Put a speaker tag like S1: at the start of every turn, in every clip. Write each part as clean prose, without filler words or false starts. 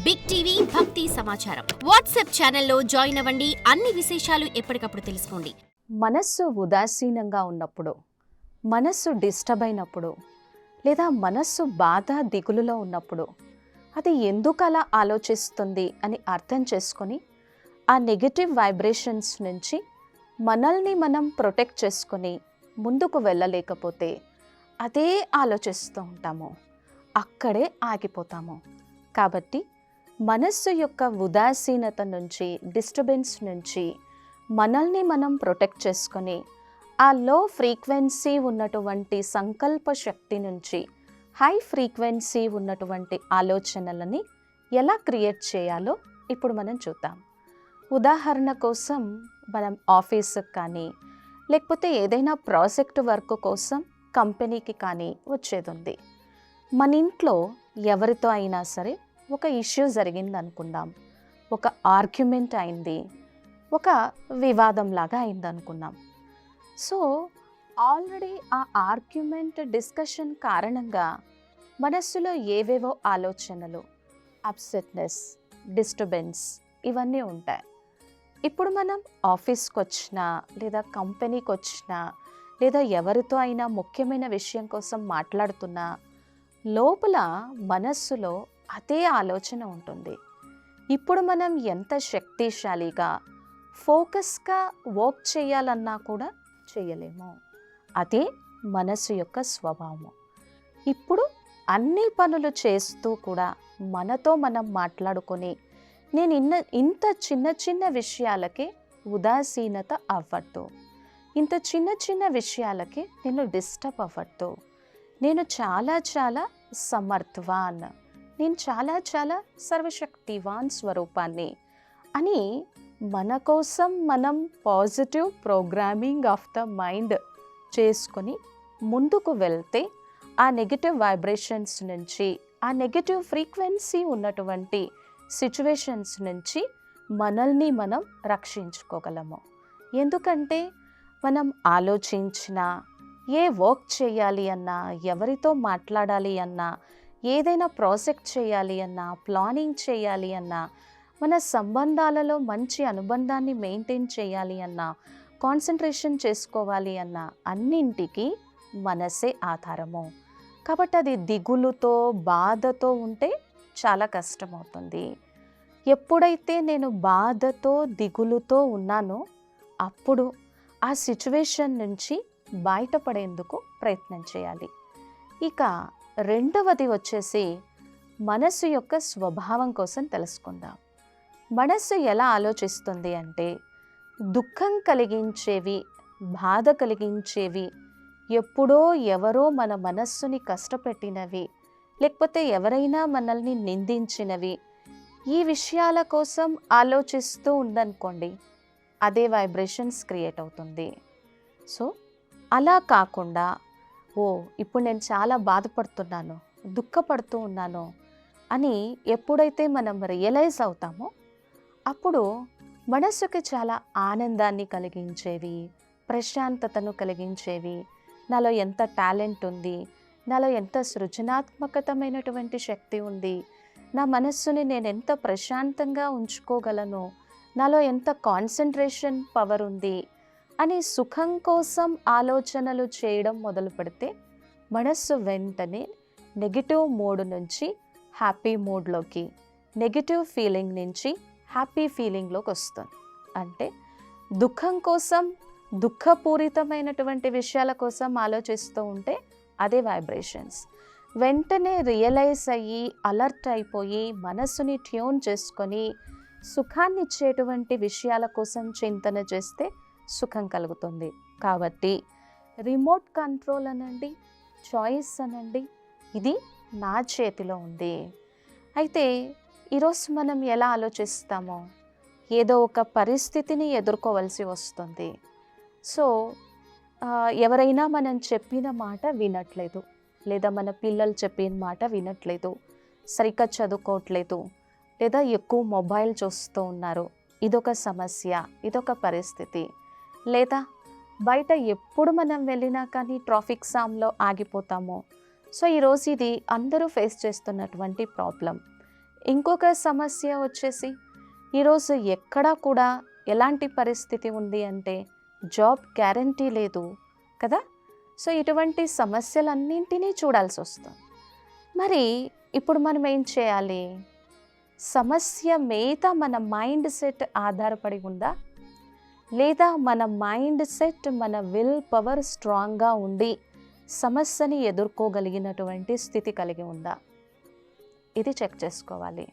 S1: Big TV భక్తి సమాచారం WhatsApp ఛానల్లో జాయిన్ అవ్వండి. అన్ని విశేషాలు ఎప్పటికప్పుడు తెలుసుకోండి.
S2: మనస్సు ఉదాసీనంగా ఉన్నప్పుడు, మనస్సు డిస్టర్బ్ అయినప్పుడు, లేదా మనస్సు బాధ దిగులులో ఉన్నప్పుడు అది ఎందుకు అలా ఆలోచిస్తుంది అని అర్థం చేసుకొని ఆ నెగటివ్ వైబ్రేషన్స్ నుంచి మనల్ని మనం ప్రొటెక్ట్ చేసుకొని ముందుకు వెళ్ళలేకపోతే అదే ఆలోచిస్తూ ఉంటాము, అక్కడే ఆగిపోతాము. కాబట్టి మనస్సు యొక్క ఉదాసీనత నుంచి, డిస్టర్బెన్స్ నుంచి మనల్ని మనం ప్రొటెక్ట్ చేసుకొని ఆ లో ఫ్రీక్వెన్సీ ఉన్నటువంటి సంకల్ప శక్తి నుంచి హై ఫ్రీక్వెన్సీ ఉన్నటువంటి ఆలోచనలని ఎలా క్రియేట్ చేయాలో ఇప్పుడు మనం చూద్దాం. ఉదాహరణ కోసం మనం ఆఫీస్కి కానీ లేకపోతే ఏదైనా ప్రాజెక్ట్ వర్క్ కోసం కంపెనీకి కానీ వచ్చేది ఉంది. మన ఇంట్లో ఎవరితో అయినా సరే ఒక ఇష్యూ జరిగింది అనుకుందాం, ఒక ఆర్గ్యుమెంట్ అయింది, ఒక వివాదంలాగా అయింది అనుకున్నాం. సో ఆల్రెడీ ఆ ఆర్గ్యుమెంట్ డిస్కషన్ కారణంగా మనస్సులో ఏవేవో ఆలోచనలు, అప్సెట్నెస్, డిస్టర్బెన్స్ ఇవన్నీ ఉంటాయి. ఇప్పుడు మనం ఆఫీస్కి వచ్చినా లేదా కంపెనీకి వచ్చినా లేదా ఎవరితో అయినా ముఖ్యమైన విషయం కోసం మాట్లాడుతున్నా లోపల మనస్సులో అదే ఆలోచన ఉంటుంది. ఇప్పుడు మనం ఎంత శక్తిశాలిగా ఫోకస్గా వర్క్ చేయాలన్నా కూడా చేయలేము. అదే మనసు యొక్క స్వభావము. ఇప్పుడు అన్ని పనులు చేస్తూ కూడా మనతో మనం మాట్లాడుకొని నేను ఇంత చిన్న చిన్న విషయాలకే ఉదాసీనత అవ్వద్దు, ఇంత చిన్న చిన్న విషయాలకే నేను డిస్టర్బ్ అవ్వద్దు, నేను చాలా చాలా సమర్థవాన్, నేను చాలా చాలా సర్వశక్తివాన్ స్వరూపాన్ని అని మన కోసం మనం positive programming of the mind చేసుకొని ముందుకు వెళ్తే ఆ నెగిటివ్ వైబ్రేషన్స్ నుంచి, ఆ నెగిటివ్ ఫ్రీక్వెన్సీ ఉన్నటువంటి సిచ్యువేషన్స్ నుంచి మనల్ని మనం రక్షించుకోగలము. ఎందుకంటే మనం ఆలోచించినా, ఏ వర్క్ చేయాలి అన్నా, ఎవరితో మాట్లాడాలి అన్నా, ఏదైనా ప్రాజెక్ట్ చేయాలి అన్నా, ప్లానింగ్ చేయాలి అన్నా, మన సంబంధాలలో మంచి అనుబంధాన్ని మెయింటైన్ చేయాలి అన్నా, కాన్సన్ట్రేషన్ చేసుకోవాలి అన్నా అన్నింటికి మనసే ఆధారము. కాబట్టి అది దిగులుతో, బాధతో ఉంటే చాలా కష్టమవుతుంది. ఎప్పుడైతే నేను బాధతో, దిగులుతో ఉన్నానో అప్పుడు ఆ సిచ్యువేషన్ నుంచి బయటపడేందుకు ప్రయత్నం చేయాలి. ఇక రెండవది వచ్చేసి మనసు యొక్క స్వభావం కోసం తెలుసుకుందాం. మనస్సు ఎలా ఆలోచిస్తుంది అంటే దుఃఖం కలిగించేవి, బాధ కలిగించేవి, ఎప్పుడో ఎవరో మన మనస్సుని కష్టపెట్టినవి, లేకపోతే ఎవరైనా మనల్ని నిందించినవి, ఈ విషయాల కోసం ఆలోచిస్తూ ఉందనుకోండి, అదే వైబ్రేషన్స్ క్రియేట్ అవుతుంది. సో అలా కాకుండా ఇప్పుడు నేను చాలా బాధపడుతున్నాను, దుఃఖపడుతూ ఉన్నాను అని ఎప్పుడైతే మనం రియలైజ్ అవుతామో అప్పుడు మనస్సుకి చాలా ఆనందాన్ని కలిగించేవి, ప్రశాంతతను కలిగించేవి, నాలో ఎంత టాలెంట్ ఉంది, నాలో ఎంత సృజనాత్మకతమైనటువంటి శక్తి ఉంది, నా మనస్సుని నేను ఎంత ప్రశాంతంగా ఉంచుకోగలను, నాలో ఎంత కాన్సన్ట్రేషన్ పవర్ ఉంది అని సుఖం కోసం ఆలోచనలు చేయడం మొదలు పెడితే మనస్సు వెంటనే నెగిటివ్ మోడ్ నుంచి హ్యాపీ మోడ్లోకి, నెగిటివ్ ఫీలింగ్ నుంచి హ్యాపీ ఫీలింగ్లోకి వస్తుంది. అంటే దుఃఖం కోసం, దుఃఖపూరితమైనటువంటి విషయాల కోసం ఆలోచిస్తూ ఉంటే అదే వైబ్రేషన్స్. వెంటనే రియలైజ్ అయ్యి అలర్ట్ అయిపోయి మనస్సుని ట్యూన్ చేసుకొని సుఖాన్ని ఇచ్చేటువంటి విషయాల కోసం చింతన చేస్తే సుఖం కలుగుతుంది. కాబట్టి రిమోట్ కంట్రోల్ అనండి, చాయిస్ అనండి, ఇది నా చేతిలో ఉంది. అయితే ఈరోజు మనం ఎలా ఆలోచిస్తామో ఏదో ఒక పరిస్థితిని ఎదుర్కోవాల్సి వస్తుంది. సో ఎవరైనా మనం చెప్పిన మాట వినట్లేదు, లేదా మన పిల్లలు చెప్పిన మాట వినట్లేదు, సరిగ్గా చదువుకోవట్లేదు, లేదా ఎక్కువ మొబైల్ చూస్తూ ఉన్నారు, ఇదొక సమస్య, ఇదొక పరిస్థితి. లేదా బయట ఎప్పుడు మనం వెళ్ళినా కానీ ట్రాఫిక్ జామ్లో ఆగిపోతాము. సో ఈరోజు ఇది అందరూ ఫేస్ చేస్తున్నటువంటి ప్రాబ్లం. ఇంకొక సమస్య వచ్చేసి ఈరోజు ఎక్కడా కూడా ఎలాంటి పరిస్థితి ఉంది అంటే జాబ్ గ్యారంటీ లేదు కదా. సో ఇటువంటి సమస్యలన్నింటినీ చూడాల్సి వస్తుంది. మరి ఇప్పుడు మనం ఏం చేయాలి? సమస్య మీద మన మైండ్ సెట్ ఆధారపడి ఉందా, లేదా మన మైండ్ సెట్ మన విల్ పవర్ స్ట్రాంగ్గా ఉండి సమస్యని ఎదుర్కోగలిగినటువంటి స్థితి కలిగి ఉందా? ఇది చెక్ చేసుకోవాలి.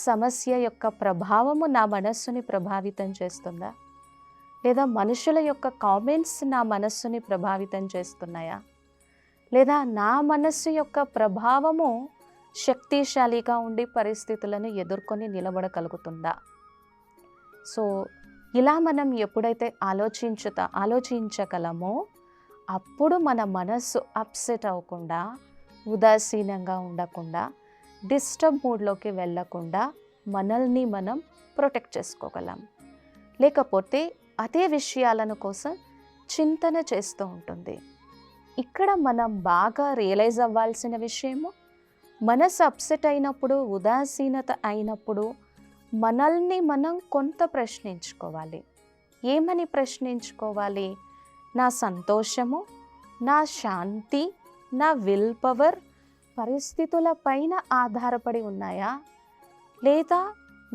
S2: సమస్య యొక్క ప్రభావము నా మనస్సుని ప్రభావితం చేస్తుందా, లేదా మనుషుల యొక్క కామెంట్స్ నా మనస్సుని ప్రభావితం చేస్తున్నాయా, లేదా నా మనస్సు యొక్క ప్రభావము శక్తిశాలిగా ఉండి పరిస్థితులను ఎదుర్కొని నిలబడగలుగుతుందా? సో ఇలా మనం ఎప్పుడైతే ఆలోచించగలమో అప్పుడు మన మనస్సు అప్సెట్ అవ్వకుండా, ఉదాసీనంగా ఉండకుండా, డిస్టర్బ్ మూడ్లోకి వెళ్ళకుండా మనల్ని మనం ప్రొటెక్ట్ చేసుకోగలం. లేకపోతే అదే విషయాలను కోసం చింతన చేస్తూ ఉంటుంది. ఇక్కడ మనం బాగా రియలైజ్ అవ్వాల్సిన విషయము, మనసు అప్సెట్ అయినప్పుడు, ఉదాసీనత అయినప్పుడు మనల్ని మనం కొంత ప్రశ్నించుకోవాలి. ఏమని ప్రశ్నించుకోవాలి? నా సంతోషము, నా శాంతి, నా విల్ పవర్ పరిస్థితుల పైన ఆధారపడి ఉన్నాయా, లేదా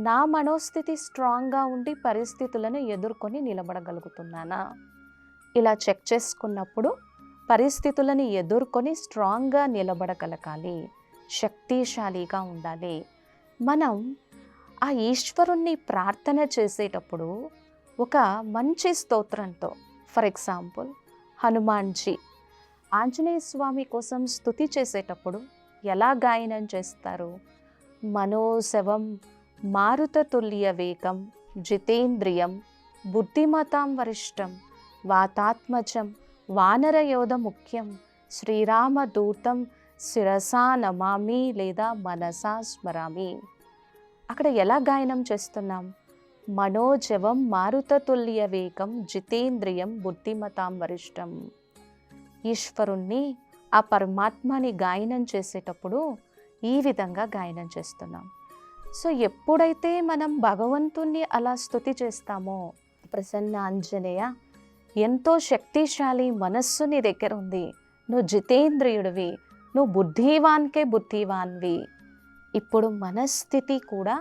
S2: నా మనోస్థితి స్ట్రాంగ్గా ఉండి పరిస్థితులను ఎదుర్కొని నిలబడగలుగుతున్నానా? ఇలా చెక్ చేసుకున్నప్పుడు పరిస్థితులను ఎదుర్కొని స్ట్రాంగ్గా నిలబడగలగాలి, శక్తిశాలిగా ఉండాలి. మనం ఆ ఈశ్వరుణ్ణి ప్రార్థన చేసేటప్పుడు ఒక మంచి స్తోత్రంతో, ఫర్ ఎగ్జాంపుల్ హనుమాన్జీ ఆంజనేయ స్వామి కోసం స్తుతి చేసేటప్పుడు ఎలా గాయనం చేస్తారు? మనోశవం మారుతతుల్య వేగం జితేంద్రియం బుద్ధిమతాం వరిష్టం వాతాత్మజం వానరయోధ ముఖ్యం శ్రీరామదూతం శిరసా నమామి లేదా మనసా స్మరామి. అక్కడ ఎలా గాయనం చేస్తున్నాం? మనోజవం మారుతతుల్య వేగం జితేంద్రియం బుద్ధిమతాం వరిష్టం. ఈశ్వరుణ్ణి, ఆ పరమాత్మని గాయనం చేసేటప్పుడు ఈ విధంగా గాయనం చేస్తున్నాం. సో ఎప్పుడైతే మనం భగవంతుణ్ణి అలా స్తుతి చేస్తామో, ప్రసన్న ఆంజనేయ, ఎంతో శక్తిశాలి మనస్సు నీ దగ్గర ఉంది, నువ్వు జితేంద్రియుడివి, నువ్వు బుద్ధివాన్కే బుద్ధివాన్వి. ఇప్పుడు మనస్థితి కూడా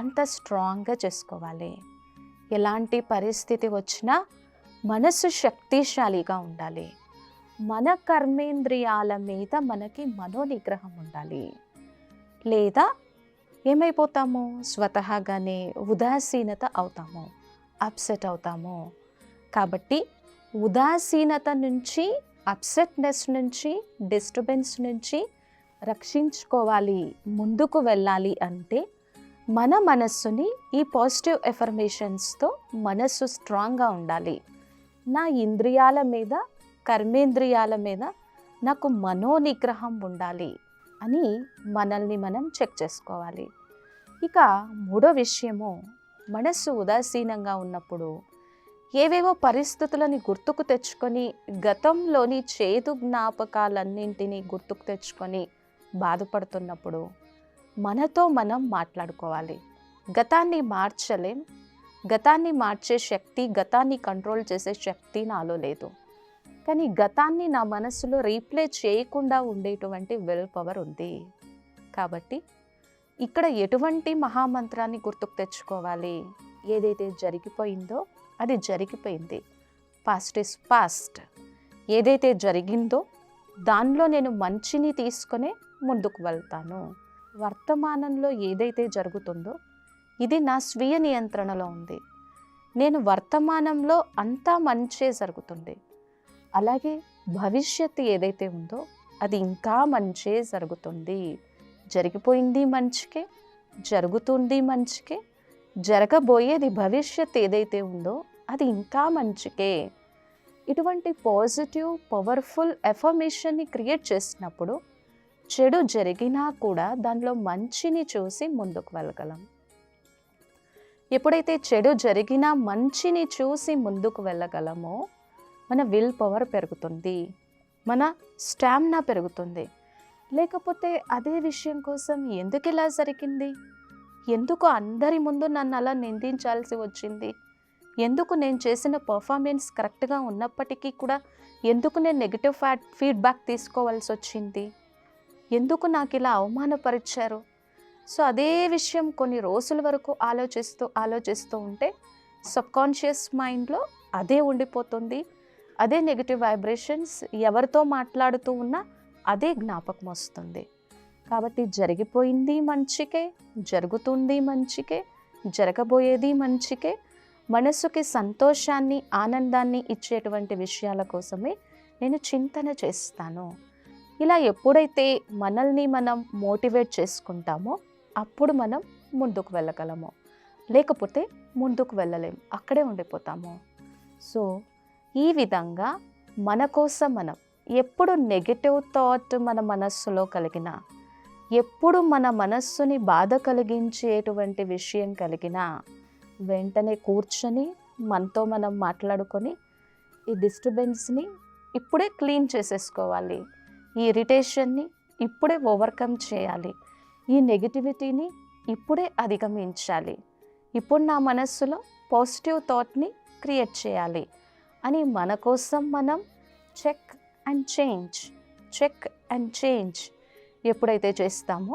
S2: అంత స్ట్రాంగ్గా చేసుకోవాలి. ఎలాంటి పరిస్థితి వచ్చినా మనసు శక్తిశాలిగా ఉండాలి. మన కర్మేంద్రియాల మీద మనకి మనోనిగ్రహం ఉండాలి. లేదా ఏమైపోతాము? స్వతహాగానే ఉదాసీనత అవుతాము, అప్సెట్ అవుతాము. కాబట్టి ఉదాసీనత నుంచి, అప్సెట్నెస్ నుంచి, డిస్టర్బెన్స్ నుంచి రక్షించుకోవాలి, ముందుకు వెళ్ళాలి అంటే మన మనస్సుని ఈ పాజిటివ్ ఎఫర్మేషన్స్తో మనస్సు స్ట్రాంగ్గా ఉండాలి. నా ఇంద్రియాల మీద, కర్మేంద్రియాల మీద నాకు మనోనిగ్రహం ఉండాలి అని మనల్ని మనం చెక్ చేసుకోవాలి. ఇక మూడో విషయము, మనస్సు ఉదాసీనంగా ఉన్నప్పుడు ఏవేవో పరిస్థితులని గుర్తుకు తెచ్చుకొని, గతంలోని చేదు జ్ఞాపకాలన్నింటినీ గుర్తుకు తెచ్చుకొని బాధపడుతున్నప్పుడు మనతో మనం మాట్లాడుకోవాలి. గతాన్ని మార్చలేం, గతాన్ని మార్చే శక్తి, గతాన్ని కంట్రోల్ చేసే శక్తి నాలో లేదు. కానీ గతాన్ని నా మనసులో రీప్లే చేయకుండా ఉండేటువంటి విల్ పవర్ ఉంది. కాబట్టి ఇక్కడ ఎటువంటి మహామంత్రాన్ని గుర్తుకు తెచ్చుకోవాలి? ఏదైతే జరిగిపోయిందో అది జరిగిపోయింది, పాస్ట్ ఇస్ పాస్ట్. ఏదైతే జరిగిందో దానిలో నేను మంచిని తీసుకునే ముందుకు వెళ్తాను. వర్తమానంలో ఏదైతే జరుగుతుందో ఇది నా స్వీయ నియంత్రణలో ఉంది. నేను వర్తమానంలో అంతా మంచే జరుగుతుంది. అలాగే భవిష్యత్తు ఏదైతే ఉందో అది ఇంకా మంచే జరుగుతుంది. జరిగిపోయింది మంచికే, జరుగుతుంది మంచికే, జరగబోయేది భవిష్యత్తు ఏదైతే ఉందో అది ఇంకా మంచికే. ఇటువంటి పాజిటివ్ పవర్ఫుల్ ఎఫర్మేషన్ని క్రియేట్ చేసినప్పుడు చెడు జరిగినా కూడా దానిలో మంచిని చూసి ముందుకు వెళ్ళగలం. ఎప్పుడైతే చెడు జరిగినా మంచిని చూసి ముందుకు వెళ్ళగలమో మన విల్ పవర్ పెరుగుతుంది, మన స్టామినా పెరుగుతుంది. లేకపోతే అదే విషయం కోసం ఎందుకు ఇలా జరిగింది, ఎందుకు అందరి ముందు నన్ను అలా నిందించాల్సి వచ్చింది, ఎందుకు నేను చేసిన పర్ఫార్మెన్స్ కరెక్ట్గా ఉన్నప్పటికీ కూడా ఎందుకు నేను నెగిటివ్ ఫీడ్బ్యాక్ తీసుకోవాల్సి వచ్చింది, ఎందుకు నాకు ఇలా అవమానపరిచారు. సో అదే విషయం కొన్ని రోజుల వరకు ఆలోచిస్తూ ఉంటే సబ్కాన్షియస్ మైండ్లో అదే ఉండిపోతుంది. అదే నెగిటివ్ వైబ్రేషన్స్, ఎవరితో మాట్లాడుతూ ఉన్నా అదే జ్ఞాపకం వస్తుంది. కాబట్టి జరిగిపోయింది మంచికే, జరుగుతుంది మంచికే, జరగబోయేది మంచికే, మనసుకి సంతోషాన్ని ఆనందాన్ని ఇచ్చేటువంటి విషయాల కోసమే నేను చింతన చేస్తాను. ఇలా ఎప్పుడైతే మనల్ని మనం మోటివేట్ చేసుకుంటామో అప్పుడు మనం ముందుకు వెళ్ళగలము, లేకపోతే ముందుకు వెళ్ళలేము, అక్కడే ఉండిపోతాము. సో ఈ విధంగా మన కోసం మనం ఎప్పుడు నెగిటివ్ థాట్ మన మనస్సులో కలిగినా, ఎప్పుడు మన మనస్సుని బాధ కలిగించేటువంటి విషయం కలిగినా వెంటనే కూర్చొని మనతో మనం మాట్లాడుకొని ఈ డిస్టర్బెన్స్ని ఇప్పుడే క్లీన్ చేసేసుకోవాలి, ఈ ఇరిటేషన్ని ఇప్పుడే ఓవర్కమ్ చేయాలి, ఈ నెగిటివిటీని ఇప్పుడే అధిగమించాలి, ఇప్పుడు నా మనస్సులో పాజిటివ్ థాట్ని క్రియేట్ చేయాలి అని మన కోసం మనం చెక్ అండ్ చేంజ్ ఎప్పుడైతే చేస్తామో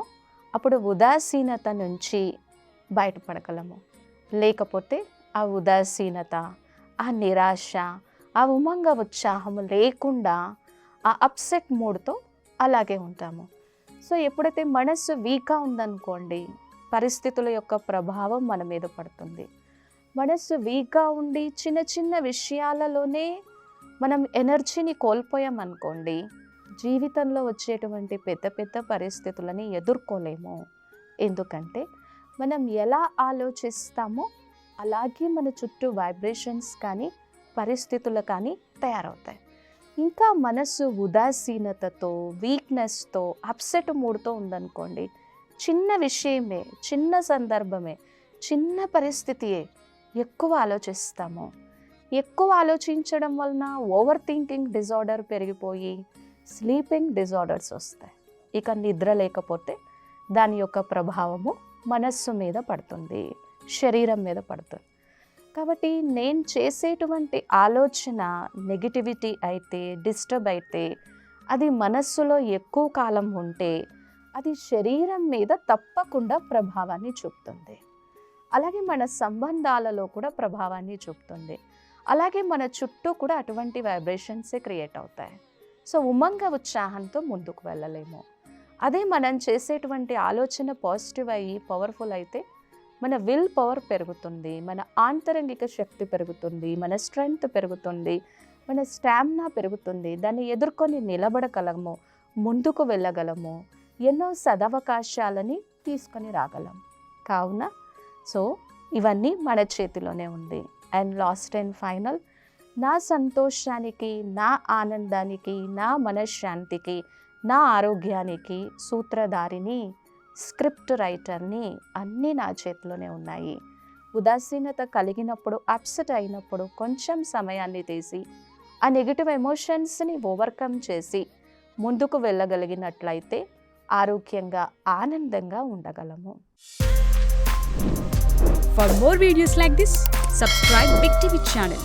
S2: అప్పుడు ఉదాసీనత నుంచి బయటపడగలము. లేకపోతే ఆ ఉదాసీనత, ఆ నిరాశ, ఆ ఉమంగ ఉత్సాహము లేకుండా ఆ అప్సెట్ మూడ్తో అలాగే ఉంటాము. సో ఎప్పుడైతే మనస్సు వీక్గా ఉందనుకోండి, పరిస్థితుల యొక్క ప్రభావం మన మీద పడుతుంది. మనస్సు వీక్గా ఉండి చిన్న చిన్న విషయాలలోనే మనం ఎనర్జీని కోల్పోయామనుకోండి, జీవితంలో వచ్చేటువంటి పెద్ద పెద్ద పరిస్థితులని ఎదుర్కోలేము. ఎందుకంటే మనం ఎలా ఆలోచిస్తామో అలాగే మన చుట్టూ వైబ్రేషన్స్ కానీ పరిస్థితులు కానీ తయారవుతాయి. ఇంకా మనసు ఉదాసీనతతో, వీక్నెస్తో, అప్సెట్ మూడ్తో ఉందనుకోండి, చిన్న విషయమే, చిన్న సందర్భమే, చిన్న పరిస్థితియే ఎక్కువ ఆలోచిస్తాము. ఎక్కువ ఆలోచించడం వలన ఓవర్ థింకింగ్ డిజార్డర్ పెరిగిపోయి స్లీపింగ్ డిజార్డర్స్ వస్తాయి. ఇక నిద్ర లేకపోతే దాని యొక్క ప్రభావము మనస్సు మీద పడుతుంది, శరీరం మీద పడుతుంది. కాబట్టి నేను చేసేటువంటి ఆలోచన నెగిటివిటీ అయితే, డిస్టర్బ్ అయితే, అది మనస్సులో ఎక్కువ కాలం ఉంటే అది శరీరం మీద తప్పకుండా ప్రభావాన్ని చూపుతుంది. అలాగే మన సంబంధాలలో కూడా ప్రభావాన్ని చూపుతుంది. అలాగే మన చుట్టూ కూడా అటువంటి వైబ్రేషన్సే క్రియేట్ అవుతాయి. సో ఉమంగ ఉత్సాహంతో ముందుకు వెళ్ళలేము. అదే మనం చేసేటువంటి ఆలోచన పాజిటివ్ అయ్యి పవర్ఫుల్ అయితే మన విల్ పవర్ పెరుగుతుంది, మన ఆంతరంగిక శక్తి పెరుగుతుంది, మన స్ట్రెంగ్త్ పెరుగుతుంది, మన స్టామినా పెరుగుతుంది. దాన్ని ఎదుర్కొని నిలబడగలము, ముందుకు వెళ్ళగలము, ఎన్నో సదవకాశాలని తీసుకొని రాగలం. కావున సో ఇవన్నీ మన చేతిలోనే ఉంది. అండ్ లాస్ట్ అండ్ ఫైనల్, నా సంతోషానికి, నా ఆనందానికి, నా మనశ్శాంతికి, నా ఆరోగ్యానికి సూత్రధారిని, స్క్రిప్ట్ రైటర్ని అన్నీ నా చేతిలోనే ఉన్నాయి. ఉదాసీనత కలిగినప్పుడు, అప్సెట్ అయినప్పుడు కొంచెం సమయాన్ని తీసి ఆ నెగిటివ్ ఎమోషన్స్ని ఓవర్కమ్ చేసి ముందుకు వెళ్ళగలిగినట్లయితే ఆరోగ్యంగా, ఆనందంగా ఉండగలము.
S3: For more videos like this, subscribe Big TV channel.